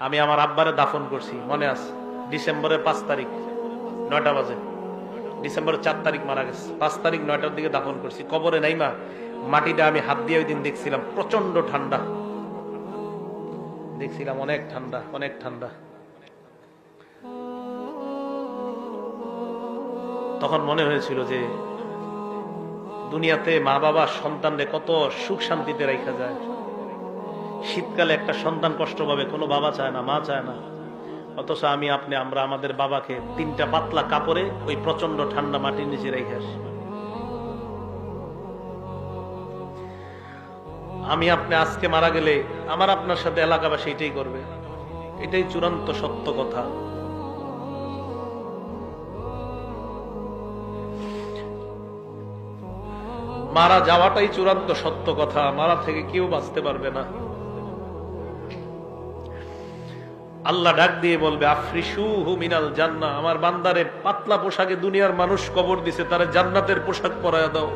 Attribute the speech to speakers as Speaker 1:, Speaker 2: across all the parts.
Speaker 1: আমি আমার আব্বারে দাফন করছি, মনে আছে? ডিসেম্বরের 5 তারিখ 9টা বাজে। ডিসেম্বরের 4 তারিখ মারা গেছে, 5 তারিখ 9টার দিকে দাফন করছি। কবরে নাই মা, মাটিটা আমি হাত দিয়ে ওই দিন দেখছিলাম, প্রচন্ড ঠান্ডা দেখছিলাম, অনেক ঠান্ডা, অনেক ঠান্ডা। তখন মনে হয়েছিল যে দুনিয়াতে মা বাবা সন্তানরে কত সুখ শান্তিতে রাখা যায়। শীতকালে একটা সন্তান কষ্ট পাবে, কোনো বাবা চায় না, মা চায় না। অথচ আমরা আমাদের বাবাকে 3টা পাতলা কাপড়ে ওই প্রচন্ড ঠান্ডা মাটির নিচে রেখে আসি। আপনি আজকে মারা গেলে আমার আপনার সাথে এলাকাবাসী এটাই করবে, এটাই চূড়ান্ত সত্য কথা। মারা যাওয়াটাই চূড়ান্ত সত্য কথা, মারা থেকে কেউ বাঁচতে পারবে না। আল্লাহ ডাক দিয়ে বলবে, আফরিশুহু মিনাল জান্নাহ, আমার বান্দারে পাতলা পোশাকে দুনিয়ার মানুষ কবর দিছে, তারে জান্নাতের পোশাক পরায়া দাও।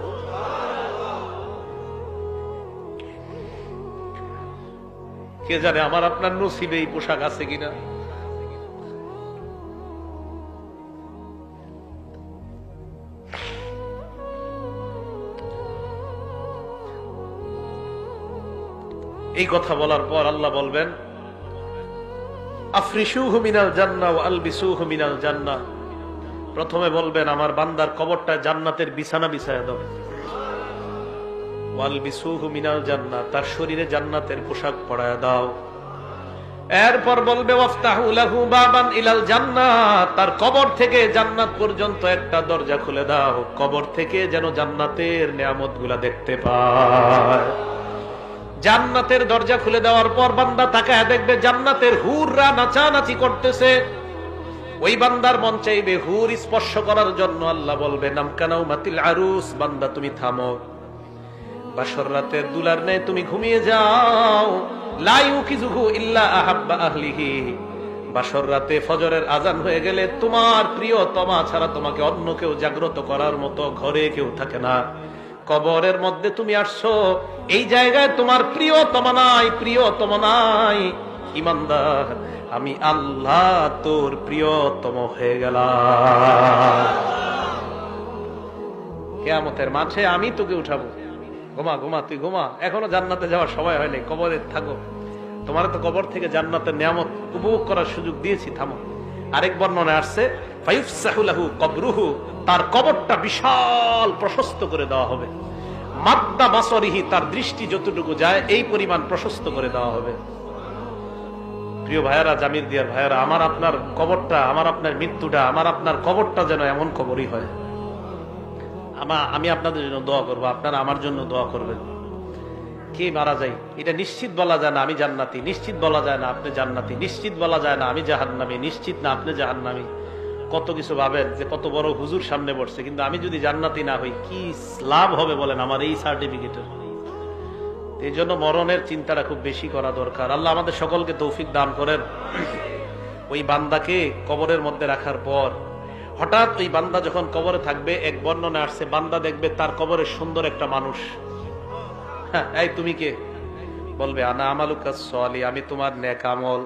Speaker 1: কে জানে আমার আপনার নসিবে এই পোশাক আছে কিনা। এই কথা বলার পর আল্লাহ বলবেন, আফরিশুহু মিনাল জান্নাহ ওয়া আলবিসুহু মিনাল জান্নাহ। প্রথমে বলবেন আমার বান্দার কবরটা জান্নাতের বিছানা বিছায়া দাও। ওয়া আলবিসুহু মিনাল জান্নাহ, তার শরীরে জান্নাতের পোশাক পরায়া দাও। এরপর বলবে ওয়াফতাহু লাহু বাবান ইলাল জান্নাহ, তার কবর থেকে জান্নাত পর্যন্ত একটা দরজা খুলে দাও, কবর থেকে যেন জান্নাতের নিয়ামতগুলা দেখতে পায়। জান্নাতের দরজা খুলে দেওয়ার পর বান্দা তাকায় দেখবে জান্নাতের হুররা নাচানাচি করতেছে। ওই বান্দার মন চাইবে হুর স্পর্শ করার জন্য। আল্লাহ বলবে নামকানাউ মাতিল আরুস, বান্দা তুমি থামো, বাসর রাতের দুলার নেই তুমি ঘুমিয়ে যাও। লা ইউকিযুহু ইল্লা আহাব্বা আহলিহি, বাসর রাতে ফজরের আজান হয়ে গেলে তোমার প্রিয়তমা ছাড়া তোমাকে অন্য কেউ জাগ্রত করার মতো ঘরে কেউ থাকে না। কবরের মধ্যে তুমি আসছো, এই জায়গায় তোমার প্রিয়তমা নাই, প্রিয়তমা নাই। ইমানদার, আমি আল্লাহ তোর প্রিয়তম হয়ে গেলাম। কিয়ামতের মাঠে আমি তোকে উঠাবো। ঘুমা ঘুমা, তুই ঘুমা, এখনো জান্নাতে যাওয়ার সময় হয়নি, কবরে থাকো। তোমার তো কবর থেকে জান্নাতের নিয়ামত উপভোগ করার সুযোগ দিয়েছি, থামো। আরেক বর্ণনায় আসছে ফায়ুফসাহু লাহু কবরুহু, তার কবরটা বিশাল প্রশস্ত করে দেওয়া হবে। মাদ্দা বাসরিহি, তার দৃষ্টি যতটুকু যায় এই পরিমাণ প্রশস্ত করে দেওয়া হবে। প্রিয় ভাইয়ারা, জামির দিয়ার ভাইয়ারা, আমার আপনার কবরটা, আমার আপনার মৃত্যুটা, আমার আপনার কবরটা যেন এমন কবরই হয়। আমি আপনাদের জন্য দোয়া করবো, আপনারা আমার জন্য দোয়া করবেন। কে মারা যায় এটা নিশ্চিত বলা যায় না আমি জান্নাতি, নিশ্চিত বলা যায় না আপনি জান্নাতি, নিশ্চিত বলা যায় না আমি জাহান্নামী, নিশ্চিত না আপনি জাহান্নামী। কত কিছু ভাবেন যে কত বড় হুজুর সামনে বসছে, কিন্তু আমি যদি জান্নাতি না হই কি লাভ হবে বলেন আমার এই সার্টিফিকেটের। এই জন্য মরণের চিন্তাটা খুব বেশি করা দরকার। আল্লাহ আমাদের সকলকে তৌফিক দান করেন। ওই বান্দাকে কবরের মধ্যে রাখার পর হঠাৎ ওই বান্দা যখন কবরে থাকবে, এক বর্ণনা আসছে বান্দা দেখবে তার কবরে সুন্দর একটা মানুষ। হ্যাঁ, এই তুমি কে? বলবে আনা আমালুকা সলিহ, আমি তোমার নেক আমল।